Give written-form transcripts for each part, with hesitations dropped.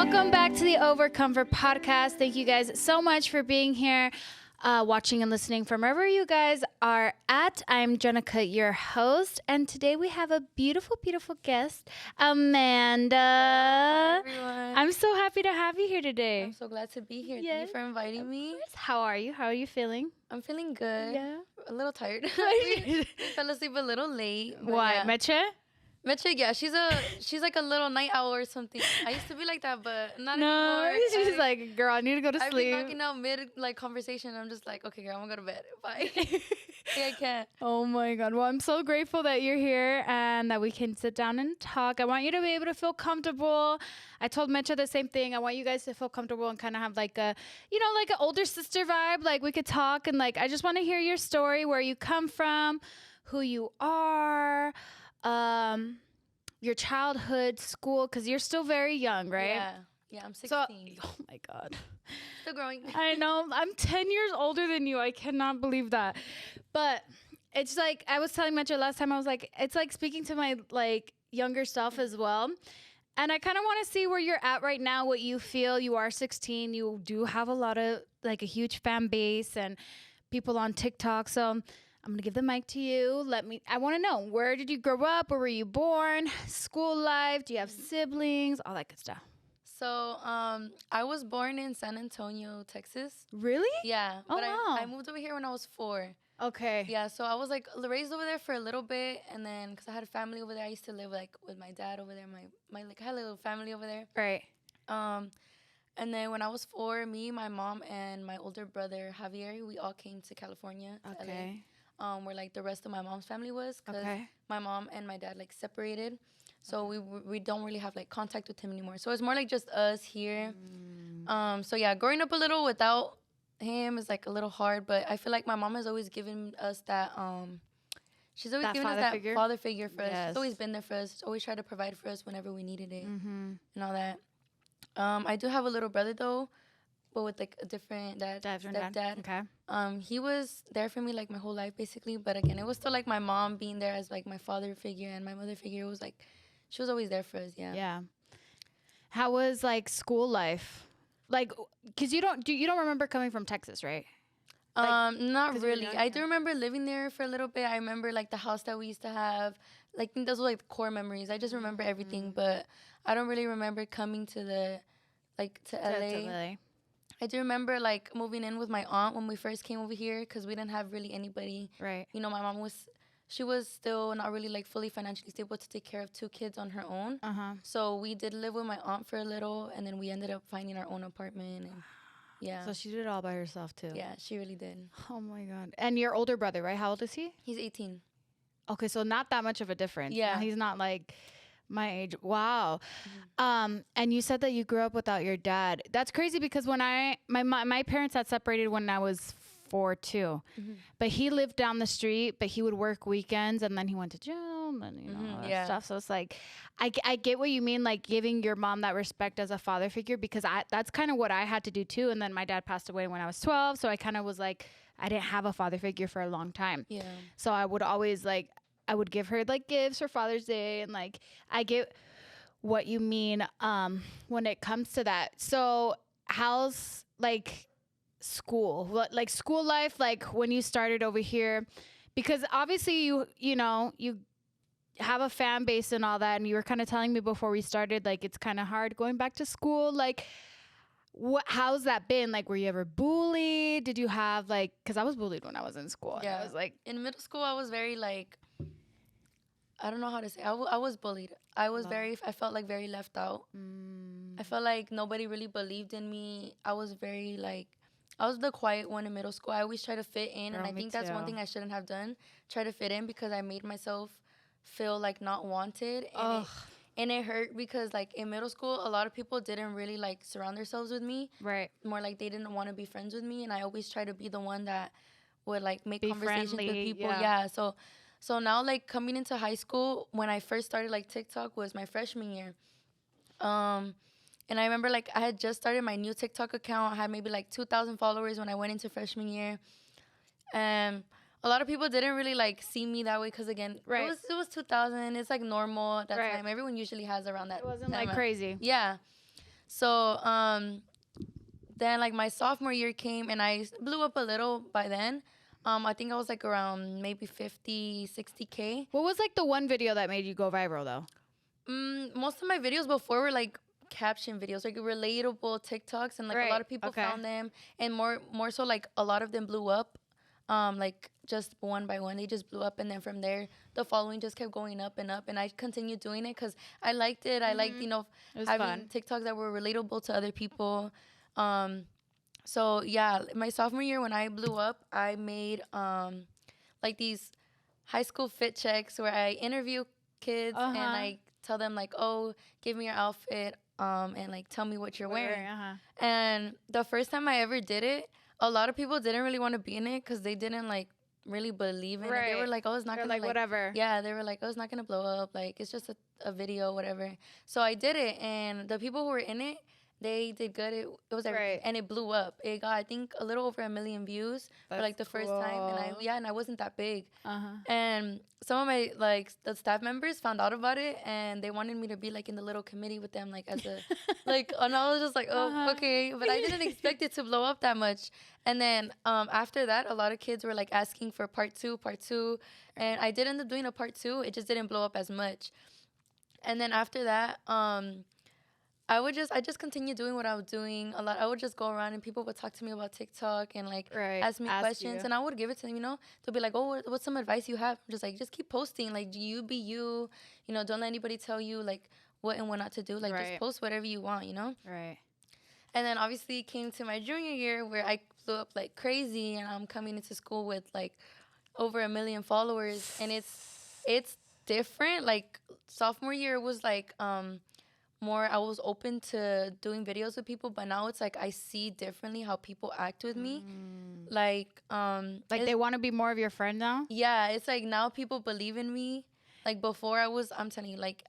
Welcome back to the Overcomfort Podcast. Thank you guys so much for being here, watching and listening from wherever you guys are at. I'm Jenicka, your host, and today we have a beautiful, beautiful guest, Amanda. Hi, everyone. I'm so happy to have you here today. I'm so glad to be here. Yes, Thank you for inviting me. How are you? How are you feeling? I'm feeling good. Yeah. A little tired. We fell asleep a little late. Why, Yeah. Meche? Meche, yeah, she's like a little night owl or something. I used to be like that, but not No, anymore. she's like, girl, I need to go to I've sleep. been knocking out mid conversation. I'm just like, okay, girl, I'm gonna go to bed. Bye. Yeah, I can't. Oh my God. Well, I'm so grateful that you're here and that we can sit down and talk. I want you to be able to feel comfortable. I told Mecha the same thing. I want you guys to feel comfortable and kind of have like a, like an older sister vibe. Like we could talk and like, I just want to hear your story, where you come from, who you are, your childhood, school, because you're still very young, right? Yeah, I'm 16. So, oh my God. Still growing. I know. I'm 10 years older than you. I cannot believe that. But it's like, I was telling Metro last time, I was like, it's like speaking to my like younger self as well. And I kind of want to see where you're at right now, what you feel. You are 16. You do have a lot of like a huge fan base and people on TikTok. So I'm going to give the mic to you. I want to know, where did you grow up? Where were you born? School life? Do you have siblings? All that good stuff. So, I was born in San Antonio, Texas. Really? Yeah. Oh, But wow. I moved over here when I was 4. Okay. Yeah, so I was like raised over there for a little bit, and then because I had a family over there, I used to live like with my dad over there. My like I had a little family over there. Right. And then when I was 4, me, my mom, and my older brother Javier, we all came to California, to Okay. LA, where like the rest of my mom's family was, because Okay. my mom and my dad like separated, so we don't really have like contact with him anymore. So it's more like just us here. So yeah, growing up a little without him is like a little hard, but I feel like my mom has always given us that she's always That given us father that figure? father figure for us. Yes. She's always been there for us. She's always tried to provide for us whenever we needed it Mm-hmm. and all that. I do have a little brother though, but with like a different stepdad. Okay. He was there for me like my whole life basically, but again, it was still like my mom being there as like my father figure, and my mother figure. It was like she was always there for us. Yeah. How was like school life? Like, cause you don't remember coming from Texas, right? Not 'cause you were really. young, I yeah. do remember living there for a little bit. I remember like the house that we used to have. Like, I think those were like the core memories. I just remember everything, but I don't really remember coming to to LA. LA. I do remember like moving in with my aunt when we first came over here, because we didn't have really anybody. Right. You know, my mom she was still not really like fully financially stable to take care of 2 kids on her own. So we did live with my aunt for a little, and then we ended up finding our own apartment. And yeah. So she did it all by herself too. Yeah, she really did. Oh my God. And your older brother, right? How old is he? He's 18. Okay, so not that much of a difference. Yeah. He's not like my age. Wow. And you said that you grew up without your dad. That's crazy, because when my parents had separated when I was 4 too. But he lived down the street, but he would work weekends, and then he went to jail and all that yeah. stuff. So it's like, I get what you mean, like giving your mom that respect as a father figure, because that's kind of what I had to do too. And then my dad passed away when I was 12. So I kind of was like, I didn't have a father figure for a long time. Yeah. So I would always like, I would give her like gifts for Father's Day, and like I get what you mean when it comes to that. So how's like school? What, like school life, like when you started over here? Because obviously you have a fan base and all that, and you were kind of telling me before we started, like it's kind of hard going back to school. Like how's that been? Like, were you ever bullied? Did you have like, because I was bullied when I was in school. Yeah. And I was like, in middle school, I was very like, I don't know how to say. I was bullied. I felt like very left out. I felt like nobody really believed in me. I was very like, I was the quiet one in middle school. I always try to fit in, Girl, and I me think that's one too. thing I shouldn't have done. Try to fit in, because I made myself feel like not wanted, and it hurt, because like in middle school, a lot of people didn't really like surround themselves with me. right. More like they didn't want to be friends with me, and I always try to be the one that would like make Be conversations with friendly, people. yeah. Yeah. So now like coming into high school, when I first started like TikTok was my freshman year. And I remember like I had just started my new TikTok account. I had maybe like 2,000 followers when I went into freshman year. And a lot of people didn't really like see me that way, because again, Right. it was 2000. It's like normal at that Right. time. Everyone usually has around that. It wasn't time. like crazy. Yeah. So then like my sophomore year came and I blew up a little by then. I think I was like around maybe 50, 60K. What was like the one video that made you go viral though? Most of my videos before were like caption videos, like relatable TikToks, and like a lot of people found them, and more so like a lot of them blew up. Like just one by one, they just blew up, and then from there, the following just kept going up and up, and I continued doing it because I liked it. I liked, having fun. TikToks that were relatable to other people. So yeah, my sophomore year when I blew up, I made like these high school fit checks where I interview kids and I tell them like, oh, give me your outfit, and like tell me what you're wearing. And the first time I ever did it, a lot of people didn't really want to be in it because they didn't like really believe in it. They were like, oh, it's not gonna like whatever. Yeah, they were like, oh, it's not gonna blow up. Like it's just a video, whatever. So I did it, and the people who were in it, they did good. It was everything, and it blew up. It got, I think, a little over 1 million views for like the first time, and I wasn't that big. And some of my like the staff members found out about it, and they wanted me to be like in the little committee with them, like as a like. And I was just like, oh, okay, but I didn't expect it to blow up that much. And then after that, a lot of kids were like asking for part two, and I did end up doing a part 2. It just didn't blow up as much. And then after that, I just continue doing what I was doing. I would just go around and people would talk to me about TikTok and like ask me questions, and I would give it to them. They'll be like, "Oh, what's some advice you have?" I'm just like, just keep posting. Like, you be you. Don't let anybody tell you like what and what not to do. Like, just post whatever you want. Right. And then obviously it came to my junior year where I blew up like crazy, and I'm coming into school with like over 1 million followers, and it's different. Like sophomore year was like more, I was open to doing videos with people, but now it's like I see differently how people act with me. Like they want to be more of your friend now? Yeah, it's like now people believe in me. Like before I'm telling you, like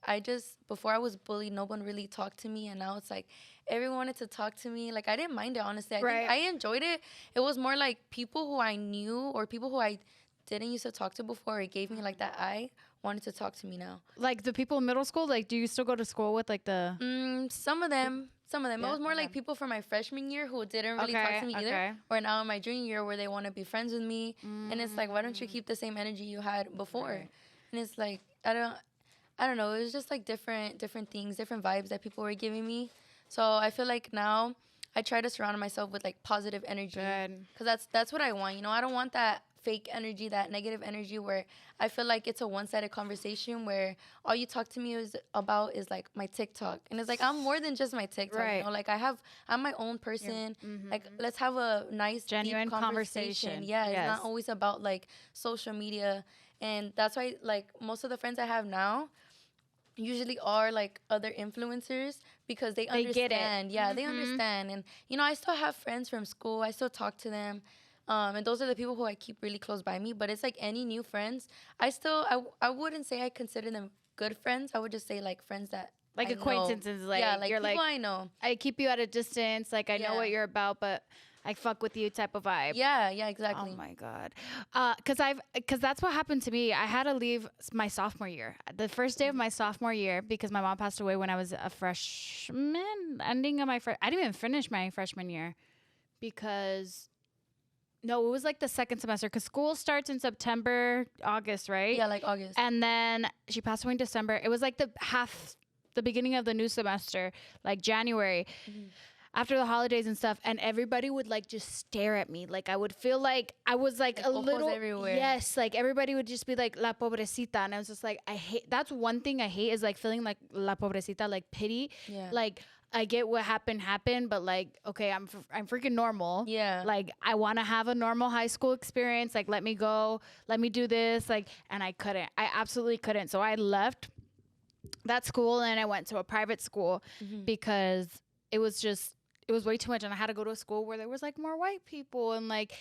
before I was bullied, no one really talked to me, and now it's like everyone wanted to talk to me. Like I didn't mind it, honestly. I think I enjoyed it. It was more like people who I knew or people who I didn't used to talk to before, it gave me like that eye wanted to talk to me now. Like the people in middle school, like do you still go to school with like the some of them. Yeah, it was more like people from my freshman year who didn't really talk to me either, or now in my junior year where they want to be friends with me. And it's like, why don't you keep the same energy you had before? And it's like I don't know, it was just like different things, different vibes that people were giving me. So I feel like now I try to surround myself with like positive energy, because that's what I want. I don't want that fake energy, that negative energy where I feel like it's a one-sided conversation where all you talk to me is like my TikTok, and it's like I'm more than just my TikTok. Like I'm my own person. Like let's have a nice genuine deep conversation. Yeah, it's not always about like social media, and that's why like most of the friends I have now usually are like other influencers because they understand. Get it. Yeah, they understand. And I still have friends from school. I still talk to them. And those are the people who I keep really close by me. But it's like any new friends, I wouldn't say I consider them good friends. I would just say like friends that like I acquaintances. Know. Like yeah, like you're people like I know. I keep you at a distance. Like I know what you're about, but I fuck with you type of vibe. Yeah, exactly. Oh my God. Cause that's what happened to me. I had to leave my sophomore year. The first day of my sophomore year, because my mom passed away when I was a freshman, ending of I didn't even finish my freshman year because no, it was like the second semester because school starts in September, August, right? Yeah, like August. And then she passed away in December. It was like the beginning of the new semester, like January. After the holidays and stuff, and everybody would like just stare at me. Like I would feel like I was like a little everywhere. Yes, like everybody would just be like la pobrecita, and I was just like, I hate. That's one thing I hate is like feeling like la pobrecita, like pity. Yeah. Like I get what happened, but like okay, I'm freaking normal. Yeah. Like I want to have a normal high school experience. Like let me go, let me do this. Like, and I couldn't. I absolutely couldn't. So I left that school and I went to a private school because it was way too much, and I had to go to a school where there was like more white people, and like,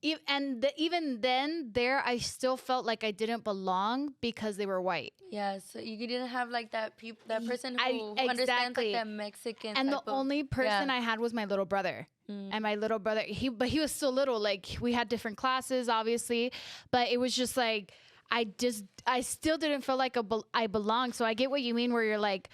even then there, I still felt like I didn't belong because they were white. Yeah, so you didn't have like that person who understands like that Mexican. And the only person I had was my little brother. And my little brother, he was still little. Like we had different classes, obviously, but it was just like I still didn't feel like I belonged. So I get what you mean, where you're like,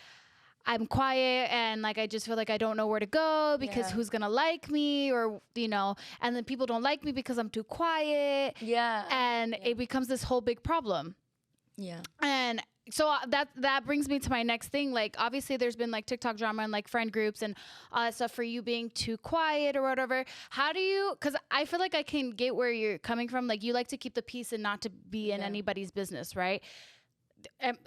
I'm quiet and like I just feel like I don't know where to go because who's gonna like me, or and then people don't like me because I'm too quiet. And it becomes this whole big problem. And so that brings me to my next thing. Like, obviously there's been like TikTok drama and like friend groups and all that stuff for you being too quiet or whatever. How do you, because I feel like I can get where you're coming from. Like, you like to keep the peace and not to be in anybody's business, right? And,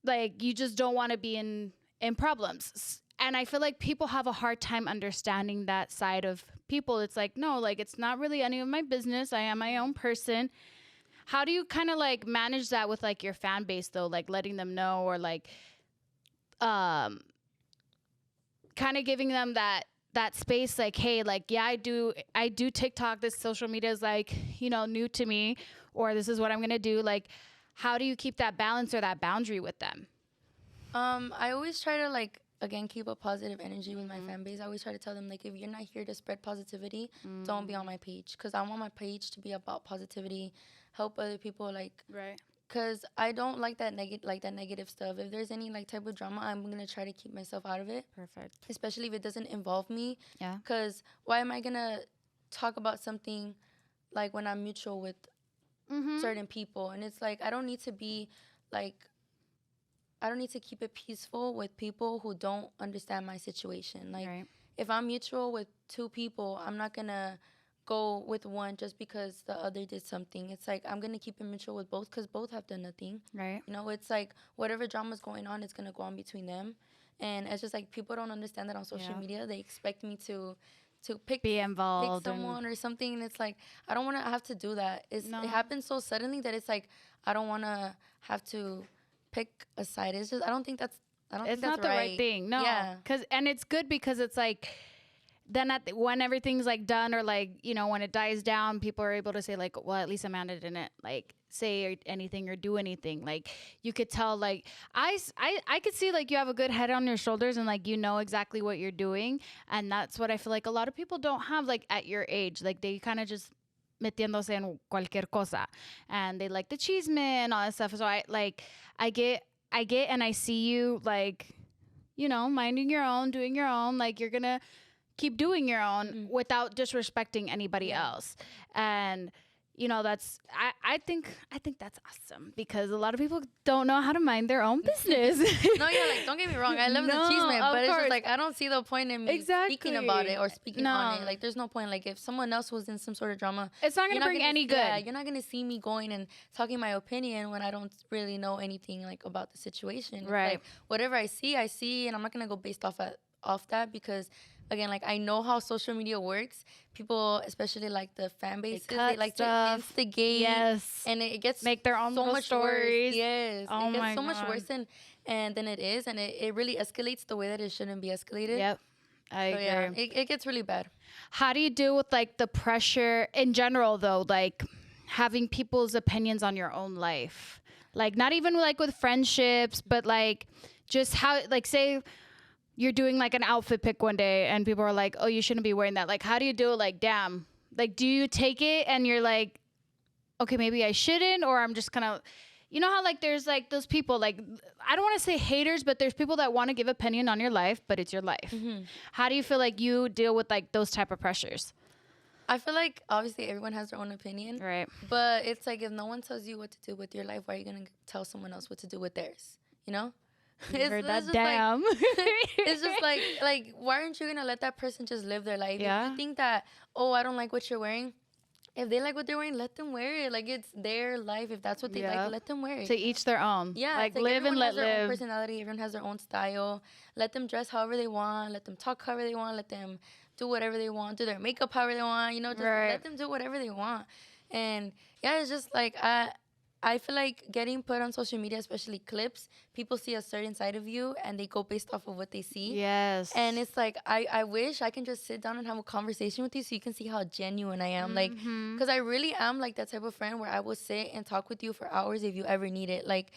like, you just don't want to be in problems. And I feel like people have a hard time understanding that side of people. It's like, no, like, it's not really any of my business. I am my own person. How do you kind of like manage that with like your fan base though? Like letting them know, or like kind of giving them that space, like, hey, like, yeah, I do TikTok. This social media is like, new to me, or this is what I'm going to do. Like, how do you keep that balance or that boundary with them? I always try to like, again, keep a positive energy with my fan base. I always try to tell them, like, if you're not here to spread positivity, don't be on my page. Because I want my page to be about positivity, help other people, like, right. Because I don't like that negative stuff. If there's any like type of drama, I'm gonna try to keep myself out of it. Perfect. Especially if it doesn't involve me. Yeah. Because why am I gonna talk about something like when I'm mutual with certain people? And it's like, I don't need to keep it peaceful with people who don't understand my situation. Like, if I'm mutual with two people, I'm not going to go with one just because the other did something. It's like, I'm going to keep it mutual with both because both have done nothing. Right. It's like whatever drama's going on, it's going to go on between them. And it's just like, people don't understand that on social media. They expect me to be involved, pick someone or something, and it's like, I don't want to have to do that. It happens so suddenly that it's like, I don't want to have to pick a side. It's just, I don't think that's not the right thing. No. Yeah. And it's good because it's like, then when everything's like done, or like, when it dies down, people are able to say like, well, at least Amanda didn't like say anything or do anything. Like, you could tell, like, I could see like you have a good head on your shoulders and like, exactly what you're doing. And that's what I feel like a lot of people don't have, like, at your age. Like, they kind of just metiéndose en cualquier cosa, and they like the chisme and all that stuff. So I get and I see you, like, minding your own, doing your own, like, you're gonna keep doing your own without disrespecting anybody else. And that's I think that's awesome, because a lot of people don't know how to mind their own business. No, yeah, like, don't get me wrong, I love the chisme, but it's just like, I don't see the point in me speaking about it or speaking on it. Like, there's no point. Like, if someone else was in some sort of drama, it's not gonna bring any good. Yeah, you're not gonna see me going and talking my opinion when I don't really know anything like about the situation. Right. It's like, whatever I see, and I'm not gonna go based off that, because again, like, I know how social media works. People, especially like the fan bases, they like to instigate. Yes. And it gets make their own so much stories. Worse. Yes. Oh, it gets so much worse than it is. And it really escalates the way that it shouldn't be escalated. Yep. I agree. Yeah, it gets really bad. How do you deal with like the pressure in general though? Like, having people's opinions on your own life? Like, not even like with friendships, but like just how, like, say you're doing like an outfit pick one day and people are like, oh, you shouldn't be wearing that. Like, how do you do it? Like, damn, like, do you take it and you're like, okay, maybe I shouldn't, or I'm just gonna, how like there's like those people, like, I don't want to say haters, but there's people that want to give opinion on your life, but it's your life. How do you feel like you deal with like those type of pressures? I feel like obviously everyone has their own opinion. Right. But it's like, if no one tells you what to do with your life, why are you going to tell someone else what to do with theirs? Heard that, damn. Like, it's just like, why aren't you gonna let that person just live their life? Yeah. If you think that, oh, I don't like what you're wearing, if they like what they're wearing, let them wear it. Like, it's their life. If that's what they like, let them wear it. To each their own. Yeah, like live and let live. Everyone has their own personality. Everyone has their own style. Let them dress however they want. Let them talk however they want. Let them do whatever they want. Do their makeup however they want. Just let them do whatever they want. And yeah, it's just like, I feel like getting put on social media, especially clips, people see a certain side of you and they go based off of what they see. Yes. And it's like, I wish I can just sit down and have a conversation with you so you can see how genuine I am. Like, because I really am like that type of friend where I will sit and talk with you for hours if you ever need it. Like,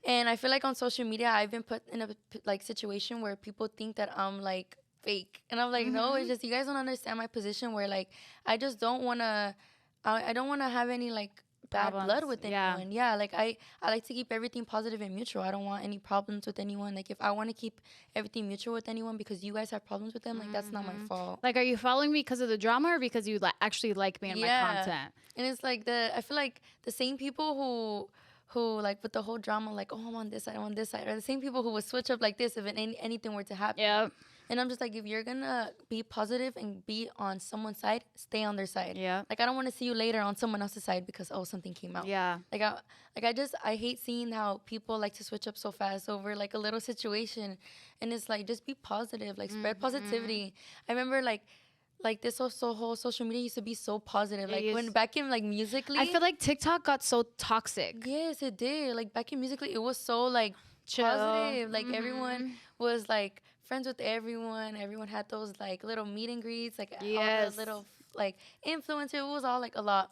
and I feel like on social media, I've been put in a like situation where people think that I'm like fake. And I'm like, no, it's just, you guys don't understand my position where like, I just don't want to, I don't want to have any like bad Problems. blood with anyone. Yeah, like I like to keep everything positive and mutual. I don't want any problems with anyone. Like if I want to keep everything mutual with anyone because you guys have problems with them, like that's not my fault. Like, are you following me because of the drama or because you actually like me and my content? And it's like I feel like the same people who like with the whole drama, like, oh, I'm on this side, I'm on this side, are the same people who would switch up like this if anything were to happen. Yep. And I'm just like, if you're gonna be positive and be on someone's side, stay on their side. Yeah. Like I don't want to see you later on someone else's side because something came out. Yeah. I hate seeing how people like to switch up so fast over like a little situation, and it's like just be positive, like spread positivity. I remember like this whole social media used to be so positive. Like when back in like Musically, I feel like TikTok got so toxic. Yes, it did. Like back in Musically, it was so like chill, positive. Like everyone was like friends with everyone. Everyone had those like little meet and greets, like all the little like influencers. It was all like a lot.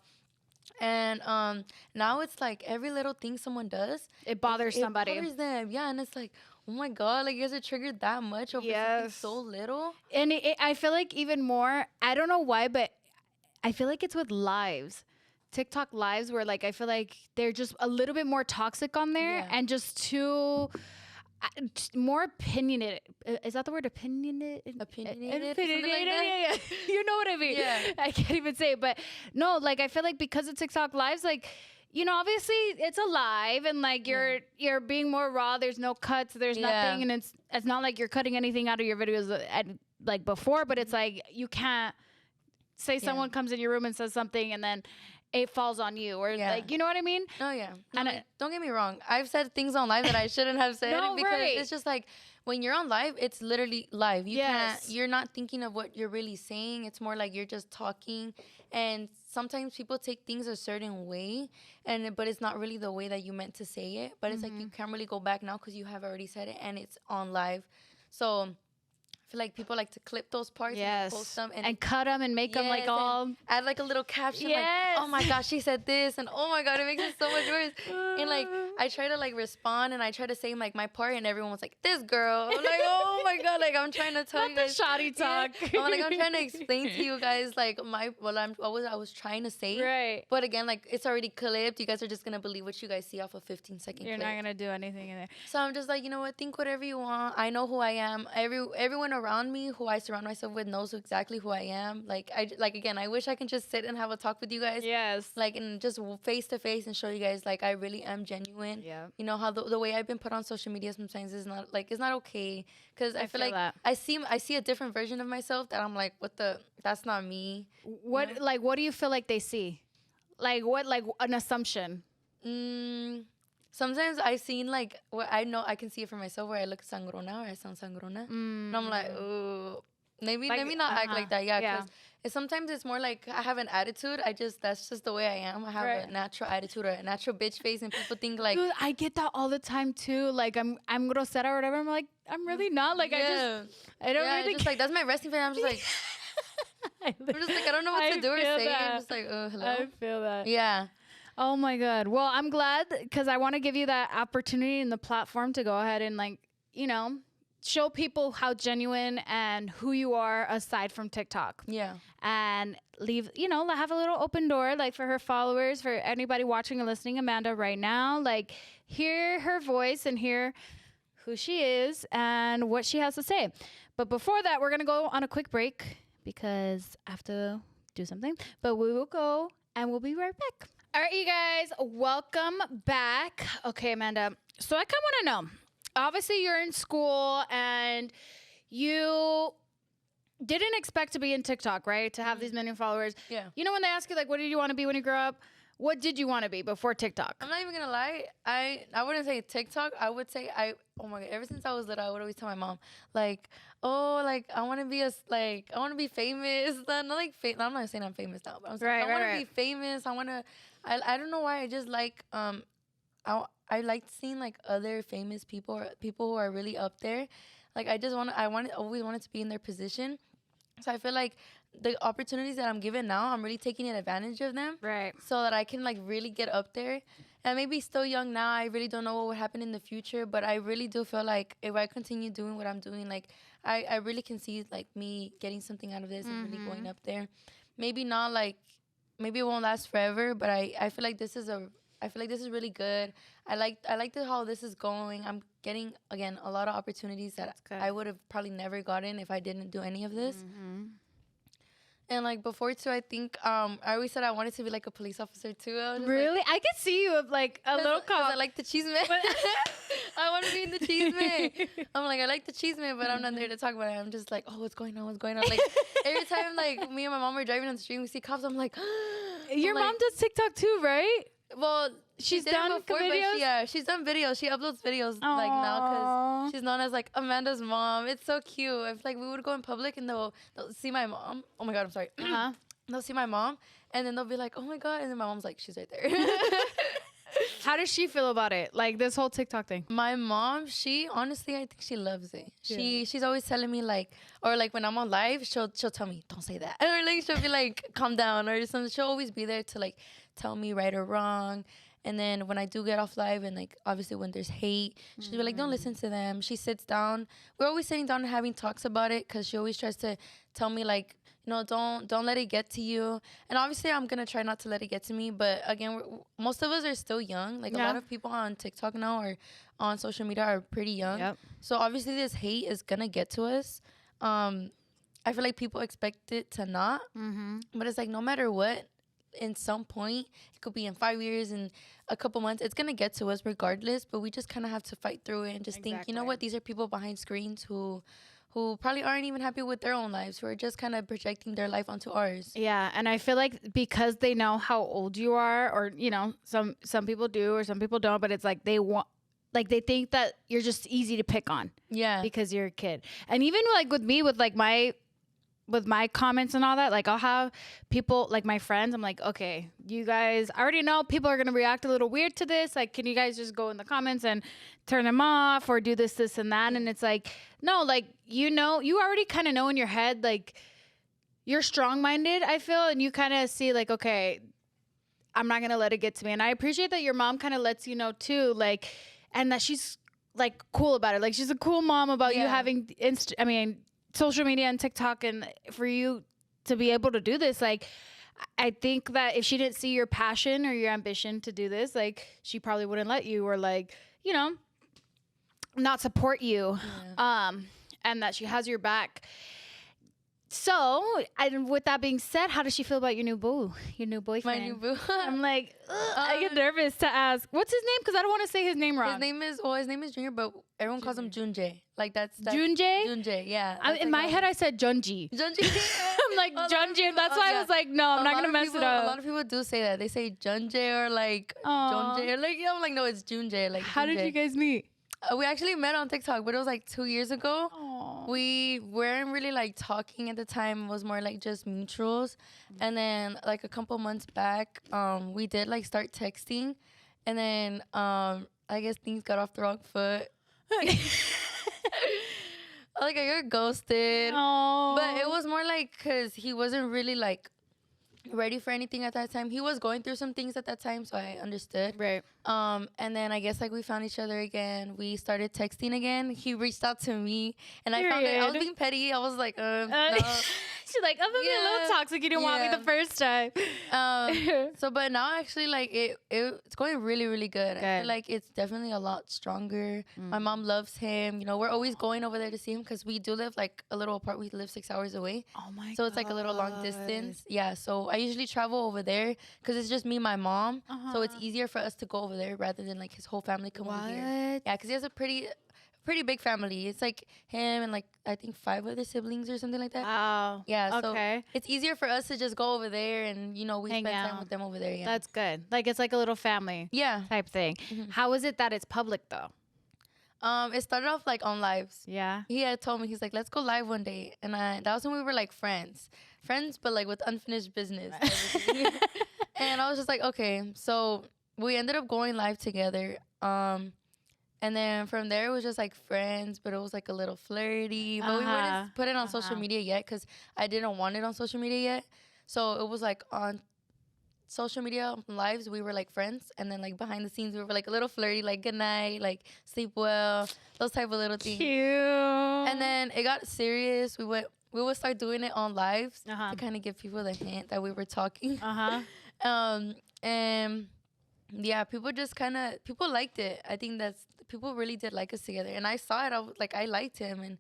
And now it's like every little thing someone does, it bothers somebody. It bothers them. Yeah, and it's like, oh my God, like you guys are triggered that much over something so little. And I feel like even more, I don't know why, but I feel like it's with lives. TikTok lives where like I feel like they're just a little bit more toxic on there and just too more opinionated. Is that the word? Opinionated? Opinionated? Yeah. You know what I mean? Yeah. I can't even say it, but no, like I feel like because of TikTok lives, like, you know, obviously it's a live and like you're being more raw. There's no cuts. There's nothing, and it's not like you're cutting anything out of your videos like before. But it's like you can't say someone comes in your room and says something and then it falls on you, or like, you know what I mean? Oh yeah. No, and don't get me wrong. I've said things on live that I shouldn't have said because it's just like when you're on live, it's literally live. You're not thinking of what you're really saying. It's more like you're just talking, and sometimes people take things a certain way, but it's not really the way that you meant to say it. But it's like you can't really go back now because you have already said it and it's on live. So I feel like people like to clip those parts and post them and cut them and make them like all add like a little caption like, oh my gosh, she said this, and oh my God, it makes it so much worse. And like I try to like respond and I try to say like my part, and everyone was like, this girl. I'm like, oh my God, like I'm trying to tell you guys shoddy talk. I'm trying to explain to you guys like I was trying to say. Right. But again, like it's already clipped. You guys are just gonna believe what you guys see off a 15-second You're clip. not gonna do anything in there. So I'm just like, you know what, think whatever you want. I know who I am. Everyone around me who I surround myself with knows exactly who I am. Like again, I wish I can just sit and have a talk with you guys. Yes. Like and just face to face and show you guys like I really am genuine. Yeah. You know how the way I've been put on social media sometimes is not like it's not okay, because I feel like that. I see a different version of myself that I'm like, that's not me. What what do you feel like they see? Like what, like an assumption? Sometimes I've seen like what I know I can see it for myself, where I look sangrona or I sound sangrona, and I'm like, oh, maybe let me not act like that. Yeah, because sometimes it's more like I have an attitude. That's just the way I am. I have a natural attitude or a natural bitch face, and people think like, dude, I get that all the time too. Like I'm grosera or whatever. I'm like, I'm really not. Like I don't really. Just like that's my resting face. I'm just like. I'm just like I don't know what to do or say. I'm just like, oh, hello. I feel that. Yeah. Oh my God. Well, I'm glad, because I want to give you that opportunity and the platform to go ahead and like, you know, show people how genuine and who you are aside from TikTok. Yeah. And leave, you know, have a little open door, like for her followers, for anybody watching and listening, Amanda right now, like hear her voice and hear who she is and what she has to say. But before that, we're going to go on a quick break because I have to do something, but we will go and we'll be right back. All right, you guys, welcome back. Okay, Amanda, so I kind of want to know, obviously you're in school and you didn't expect to be in TikTok, right? To have these million followers. Yeah. You know when they ask you, like, what did you want to be when you grew up? What did you want to be before TikTok? I'm not even going to lie. I wouldn't say TikTok. I would say oh my God, ever since I was little, I would always tell my mom, like, oh, like, I want to be I want to be famous. Not like, I'm not saying I'm famous now, but I'm saying I want to be famous. I don't know why. I just like, I like seeing like other famous people or people who are really up there. Like always wanted to be in their position. So I feel like the opportunities that I'm given now, I'm really taking advantage of them. Right. So that I can like really get up there. And maybe still young now, I really don't know what would happen in the future, but I really do feel like if I continue doing what I'm doing, like I really can see like me getting something out of this and really going up there. Maybe not like maybe it won't last forever, but I feel like this is really good. I like how this is going. I'm getting, again, a lot of opportunities that I would have probably never gotten if I didn't do any of this. Mm-hmm. And like before too, I think I always said I wanted to be like a police officer too. Really? Like, I could see you with like a little cop. I like the cheese man. I want to be in the cheese man. I'm like, I like the cheese man, but I'm not there to talk about it. I'm just like, oh, what's going on? What's going on? Like every time like me and my mom are driving on the street, we see cops. I'm like, your mom does TikTok too, right? Well, she's done before, videos. She's done videos. She uploads videos like now because she's known as like Amanda's mom. It's so cute. I feel like we would go in public and they'll see my mom. Oh my god, I'm sorry. They'll see my mom and then they'll be like, oh my god, and then my mom's like, she's right there. How does she feel about it? Like this whole TikTok thing? My mom, she honestly, I think she loves it. She's always telling me like, or like when I'm on live, she'll tell me, don't say that, or like she'll be like, calm down, or something. She'll always be there to like tell me right or wrong. And then when I do get off live and like obviously when there's hate, she'll be like, don't listen to them. She sits down. We're always sitting down and having talks about it because she always tries to tell me like, you know, don't let it get to you. And obviously I'm going to try not to let it get to me. But again, most of us are still young. Like a lot of people on TikTok now or on social media are pretty young. Yep. So obviously this hate is going to get to us. I feel like people expect it to not. Mm-hmm. But it's like no matter what, in some point, it could be in 5 years and a couple months, it's gonna get to us regardless, but we just kind of have to fight through it and just think, you know what, these are people behind screens who probably aren't even happy with their own lives, who are just kind of projecting their life onto ours. Yeah, and I feel like because they know how old you are, or you know, some people do or some people don't, but it's like they want, like they think that you're just easy to pick on. Yeah, because you're a kid. And even like with me, with like with my comments and all that, like I'll have people like my friends, I'm like, okay, you guys, I already know people are going to react a little weird to this. Like, can you guys just go in the comments and turn them off or do this and that? And it's like, no, like, you know, you already kind of know in your head, like you're strong-minded, I feel. And you kind of see like, okay, I'm not going to let it get to me. And I appreciate that your mom kind of lets you know too, like, and that she's like cool about it. Like she's a cool mom about you having social media and TikTok, and for you to be able to do this, like I think that if she didn't see your passion or your ambition to do this, like she probably wouldn't let you, or like, you know, not support you. And that she has your back. So, and with that being said, how does she feel about your new boyfriend? My new boo. I'm like, I get nervous to ask. What's his name? Because I don't want to say his name wrong. His name is Junior, but everyone calls him Junjae. Like that's Junjae? Junjae, yeah. In my head, I said Junji. I'm like, Junji. That's why I was like, no, I'm not going to mess it up. A lot of people do say that. They say Junjae or like Junjae. Or like, you know, I'm like, no, it's Junjae. Like, how did you guys meet? We actually met on TikTok, but it was like 2 years ago. Aww. We weren't really like talking at the time. It was more like just mutuals. And then like a couple months back, we did like start texting. And then I guess things got off the wrong foot. Like I got ghosted. Aww. But it was more like because he wasn't really like ready for anything at that time. He was going through some things at that time, so I understood. Right. And then I guess like we found each other again. We started texting again. He reached out to me, and I found it. I was being petty. I was like, no. She's like, I'm being a little toxic. You didn't want me the first time. So, but now actually, like it's going really, really good. I feel like it's definitely a lot stronger. My mom loves him. You know, we're always going over there to see him because we do live like a little apart. We live 6 hours away. Oh my god. So it's like a little long distance. Yeah. So I usually travel over there because it's just me, and my mom. So it's easier for us to go over there rather than like his whole family come over here. Yeah, because he has a pretty big family. It's like him and like I think 5 other siblings or something like that. Wow. Yeah. So it's easier for us to just go over there and you know we spend time with them over there. Yeah. That's good. Like it's like a little family. Yeah. Type thing. Mm-hmm. How is it that it's public though? It started off like on lives. Yeah. He had told me, he's like, let's go live one day, and that was when we were like friends, but like with unfinished business. And I was just like, okay. So we ended up going live together. And then from there, it was just like friends, but it was like a little flirty. But we wouldn't put it on social media yet because I didn't want it on social media yet. So it was like on social media lives, we were like friends. And then like behind the scenes, we were like a little flirty, like good night, like sleep well, those type of little things. Cute. And then it got serious. we would start doing it on lives to kind of give people the hint that we were talking. And yeah, people liked it. I think people really did like us together. And I saw it. I liked him. And,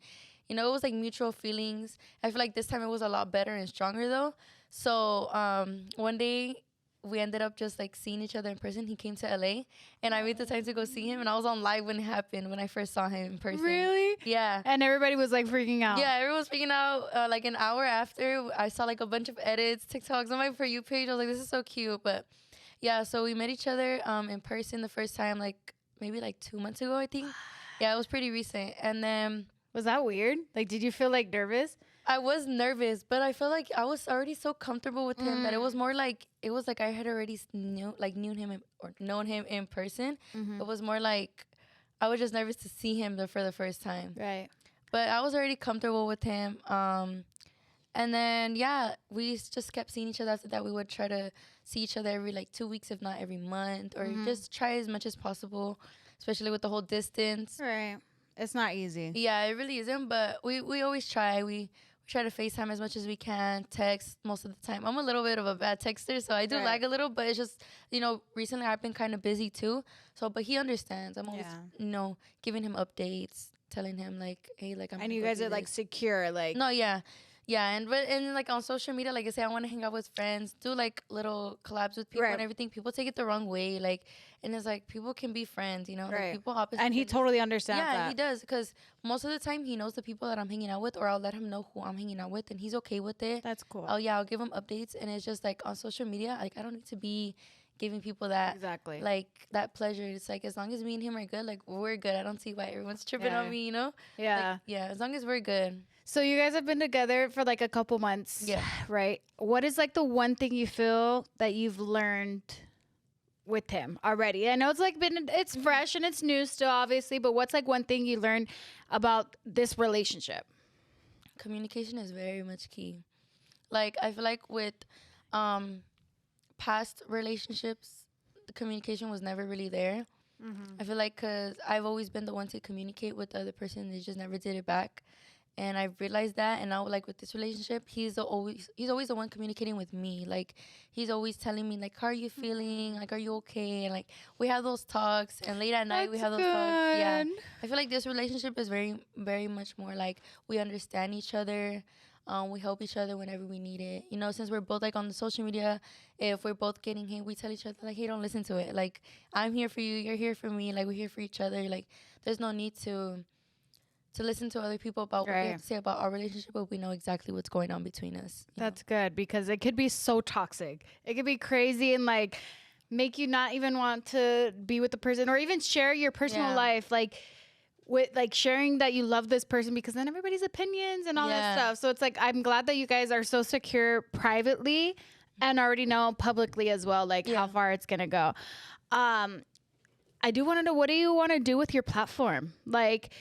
it was like mutual feelings. I feel like this time it was a lot better and stronger though. So one day we ended up just like seeing each other in person. He came to LA and I made the time to go see him. And I was on live when it happened, when I first saw him in person. Really? Yeah. And everybody was like freaking out. Yeah, everyone was freaking out. Like an hour after, I saw like a bunch of edits, TikToks on my For You page. I was like, this is so cute. But yeah, so we met each other in person the first time, like maybe like 2 months ago, I think. Yeah, it was pretty recent. And then... Was that weird? Like, did you feel like nervous? I was nervous, but I felt like I was already so comfortable with him that it was more like, I had already known him in person. It was more like I was just nervous to see him for the first time. Right. But I was already comfortable with him. And then, yeah, we just kept seeing each other. After that, we would try to see each other every like 2 weeks, if not every month, or just try as much as possible, especially with the whole distance. Right. It's not easy. Yeah, it really isn't, but we always try. We try to FaceTime as much as we can, text most of the time. I'm a little bit of a bad texter, so I do lag a little, but it's just, recently I've been kind of busy too. So, but he understands. I'm always, giving him updates, telling him like, hey, like I'm. And you guys are like secure, like. No, yeah. Yeah, and like on social media, like I say, I want to hang out with friends, do like little collabs with people and everything. People take it the wrong way, like, and it's like people can be friends, like people opposite. And he totally understands that. Yeah, he does, because most of the time he knows the people that I'm hanging out with, or I'll let him know who I'm hanging out with, and he's okay with it. That's cool. I'll give him updates, and it's just like on social media, like I don't need to be giving people that like that pleasure. It's like as long as me and him are good, like we're good. I don't see why everyone's tripping on me, Yeah. Like, yeah, as long as we're good. So you guys have been together for like a couple months. Yeah. Right. What is like the one thing you feel that you've learned with him already? I know it's fresh and it's new still, obviously, but what's like one thing you learned about this relationship? Communication is very much key. Like I feel like with past relationships, the communication was never really there. I feel like because I've always been the one to communicate with the other person, they just never did it back. And I realized that, and now like with this relationship, he's always the one communicating with me. Like he's always telling me like, how are you feeling? Like, are you okay? And like we have those talks, and late at night we have those talks. Yeah, I feel like this relationship is very, very much more like we understand each other. We help each other whenever we need it. Since we're both like on the social media, if we're both getting hate, we tell each other like, hey, don't listen to it. Like I'm here for you, you're here for me. Like we're here for each other. Like there's no need to listen to other people about what they have to say about our relationship, but we know exactly what's going on between us. That's good, because it could be so toxic. It could be crazy and like make you not even want to be with the person or even share your personal life, like with like sharing that you love this person, because then everybody's opinions and all that stuff. So it's like, I'm glad that you guys are so secure privately and already know publicly as well, like how far it's gonna go. I do want to know, what do you want to do with your platform? Like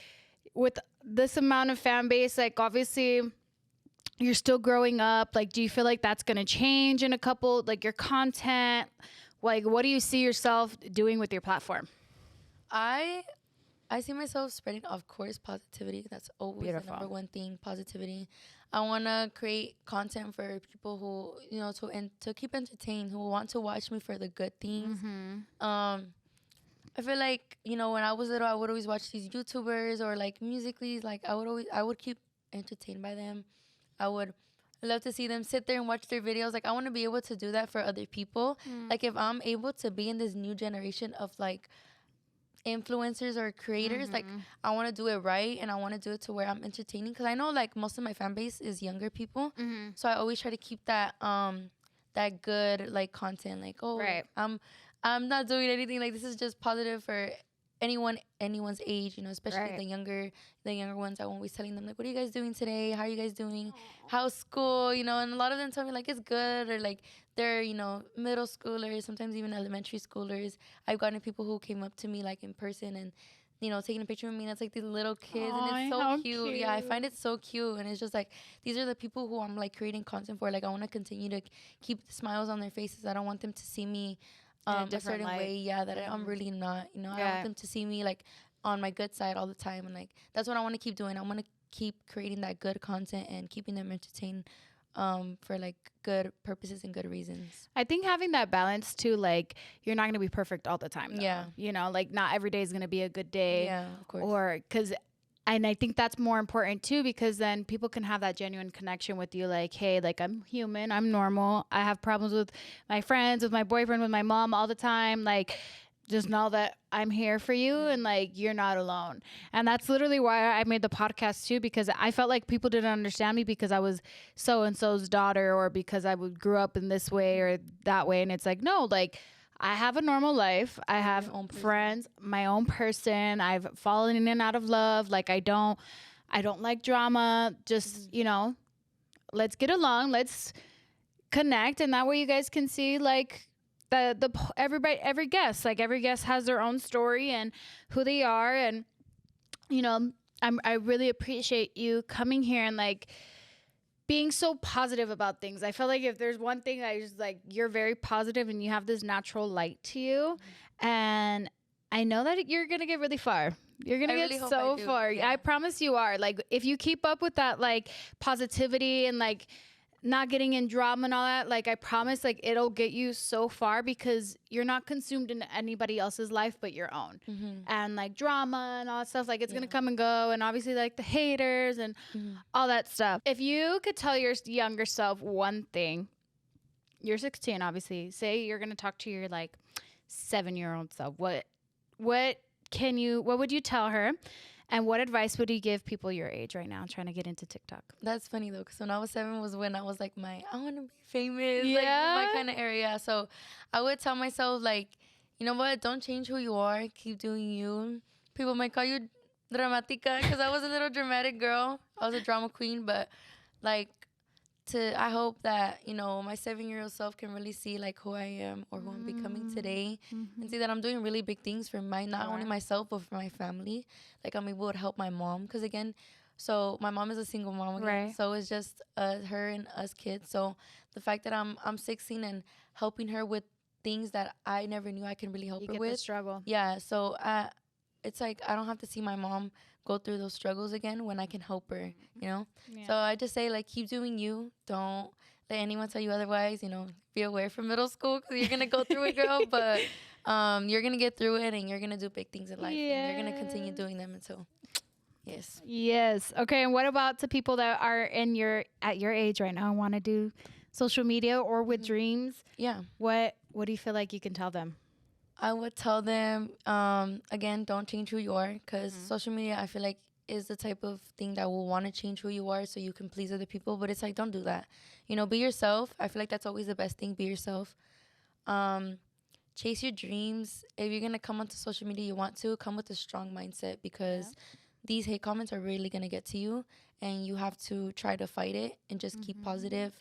with this amount of fan base, like obviously you're still growing up. Like, do you feel like that's going to change in a couple, like your content? Like, what do you see yourself doing with your platform? I see myself spreading, of course, positivity. That's always Beautiful. the number one thing, positivity. I want to create content for people who, to keep entertained, who want to watch me for the good things. I feel like, when I was little, I would always watch these YouTubers or like Musicallys. Like I would keep entertained by them. I would love to see them sit there and watch their videos. Like I want to be able to do that for other people. Like if I'm able to be in this new generation of like influencers or creators, like I want to do it right, and I want to do it to where I'm entertaining, because I know like most of my fan base is younger people. So I always try to keep that that good like content, like I'm not doing anything, like this is just positive for anyone's age, especially the younger ones. I'm always telling them like, what are you guys doing today? How are you guys doing? How's school? And a lot of them tell me like it's good, or like they're middle schoolers, sometimes even elementary schoolers. I've gotten people who came up to me like in person and taking a picture of me, and it's like these little kids. And it's so cute. Yeah, I find it so cute. And it's just like, these are the people who I'm like creating content for. Like I want to continue to keep the smiles on their faces. I don't want them to see me a certain way, that I'm really not. I want them to see me like on my good side all the time, and like that's what I want to keep doing. I want to keep creating that good content and keeping them entertained for like good purposes and good reasons. I think having that balance too, like you're not going to be perfect all the time. Though. Yeah. You know, like not every day is going to be a good day. Yeah, of course. Or and I think that's more important too, because then people can have that genuine connection with you. Like, hey, like I'm human, I'm normal. I have problems with my friends, with my boyfriend, with my mom all the time. Like, just know that I'm here for you and like you're not alone. And that's literally why I made the podcast too, because I felt like people didn't understand me because I was so and so's daughter, or because I grew up in this way or that way. And it's like, no, like I have a normal life. I have friends, my own person. I've fallen in and out of love. Like I don't like drama. Just, you know, let's get along. Let's connect. And that way you guys can see like every guest has their own story and who they are. And, you know, I really appreciate you coming here and like being so positive about things. I feel like if there's one thing I just like, you're very positive and you have this natural light to you. And I know that you're going to get really far. You're going to get so far. Yeah. I promise you are. Like if you keep up with that like positivity and like not getting in drama and all that, like I promise like it'll get you so far, because you're not consumed in anybody else's life but your own. And like drama and all that stuff, like it's gonna come and go, and obviously like the haters and all that stuff. If you could tell your younger self one thing, you're 16 obviously, say you're gonna talk to your like 7-year-old self, what would you tell her? And what advice would you give people your age right now trying to get into TikTok? That's funny, though, because when I was 7 was when I was, like, I want to be famous, like, my kind of area. So I would tell myself, like, you know what? Don't change who you are. Keep doing you. People might call you dramatica because I was a little dramatic girl. I was a drama queen, but, like, I hope that, you know, my 7-year-old self can really see, like, who I am or who I'm becoming today and see that I'm doing really big things for not only myself, but for my family. Like, I'm able to help my mom because, again, so my mom is a single mom again. Right. So it's just her and us kids. So the fact that I'm 16 and helping her with things that I never knew I can really help her with. The struggle. Yeah. So it's like I don't have to see my mom go through those struggles again when I can help her, you know? Yeah. So I just say, like, keep doing you. Don't let anyone tell you otherwise, you know? Be aware from middle school because you're going to go through it, girl. But you're going to get through it and you're going to do big things in life. Yeah. And you're going to continue doing them until, yes. Yes. Okay, and what about to people that are at your age right now and want to do social media or with dreams? Yeah. What do you feel like you can tell them? I would tell them, again, don't change who you are, because social media, I feel like, is the type of thing that will want to change who you are so you can please other people. But it's like, don't do that. You know, be yourself. I feel like that's always the best thing. Be yourself. Chase your dreams. If you're going to come onto social media, you want to come with a strong mindset, because these hate comments are really going to get to you, and you have to try to fight it and just keep positive.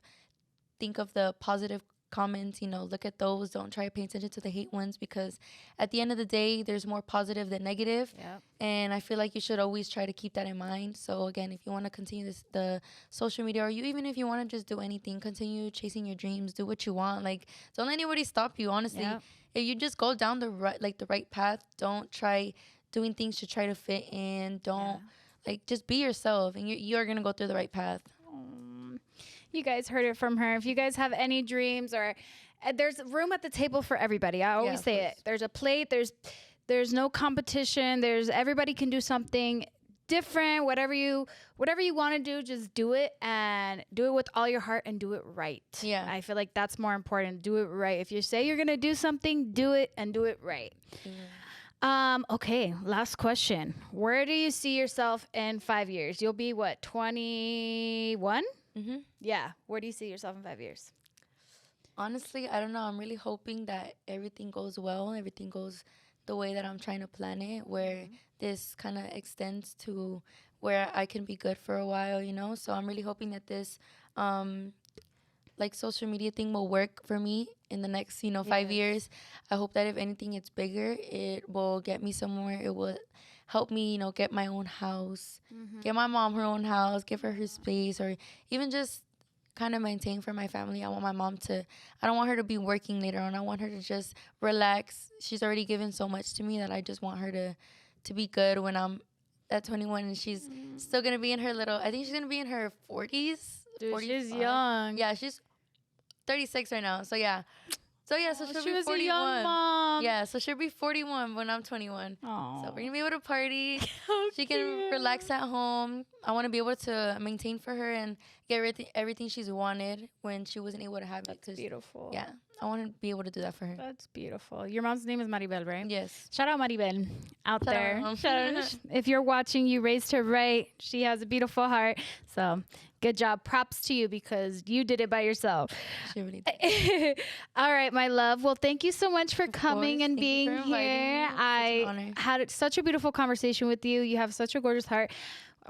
Think of the positive comments, you know, look at those. Don't try to pay attention to the hate ones, because at the end of the day, there's more positive than negative. And I feel like you should always try to keep that in mind. So again, if you want to continue the social media, or even if you want to just do anything, continue chasing your dreams, do what you want. Like, don't let anybody stop you, honestly. If you just go down the right path, don't try doing things to try to fit in. Don't just be yourself, and you're gonna go through the right path. You guys heard it from her. If you guys have any dreams, or there's room at the table for everybody. I always say it. There's a plate. There's no competition. Everybody can do something different. Whatever you want to do, just do it, and do it with all your heart and do it right. Yeah. I feel like that's more important. Do it right. If you say you're gonna do something, do it and do it right. Okay, last question. Where do you see yourself in 5 years? You'll be what, 21? Yeah. Where do you see yourself in 5 years? Honestly, I don't know. I'm really hoping that everything goes well. Everything goes the way that I'm trying to plan it, where this kind of extends to where I can be good for a while, you know? So I'm really hoping that this social media thing will work for me in the next, 5 years. I hope that if anything, it's bigger. It will get me somewhere. It will help me, get my own house, get my mom her own house, give her space, or even just kind of maintain for my family. I want my mom I don't want her to be working later on. I want her to just relax. She's already given so much to me that I just want her to be good when I'm at 21, and she's still gonna be in her little. I think she's gonna be in her 40s. Dude, she's young. Yeah, she's 36 right now. So yeah. So she'll she be was 41. a young mom. Yeah, so she'll be 41 when I'm 21. Aww. So we're gonna be able to party. So She can cute. relax at home. I want to be able to maintain for her and get everything she's wanted when she wasn't able to have it. That's beautiful. Yeah, I want to be able to do that for her. That's beautiful. Your mom's name is Maribel, right? Yes. Shout out Maribel out Shout there. out. Shout out. If you're watching, you raised her right. She has a beautiful heart. So good job. Props to you because you did it by yourself. She really did. All right, my love. Well, thank you so much for Of coming course. and Thank you being for inviting here. me. It's such an I honor. had such a beautiful conversation with you. You have such a gorgeous heart.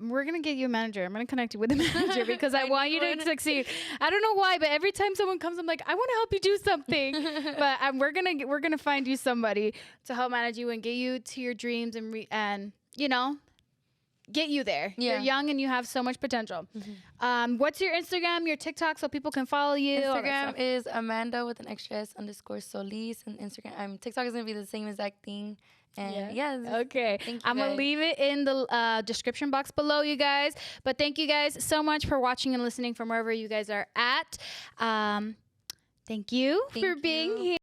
We're going to get you a manager. I'm going to connect you with a manager because I want you to succeed. I don't know why, but every time someone comes, I'm like, I want to help you do something. But we're going to find you somebody to help manage you and get you to your dreams and you know, get you there. Yeah. You're young and you have so much potential. What's your Instagram, your TikTok, so people can follow you? all that Instagram stuff? is Amanda with an extra S _ Solis, and Instagram. TikTok is gonna be the same exact thing. And Okay. Thank you, I'm going to guys. leave it in the description box below, you guys. But thank you guys so much for watching and listening from wherever you guys are at. Thank you for being here.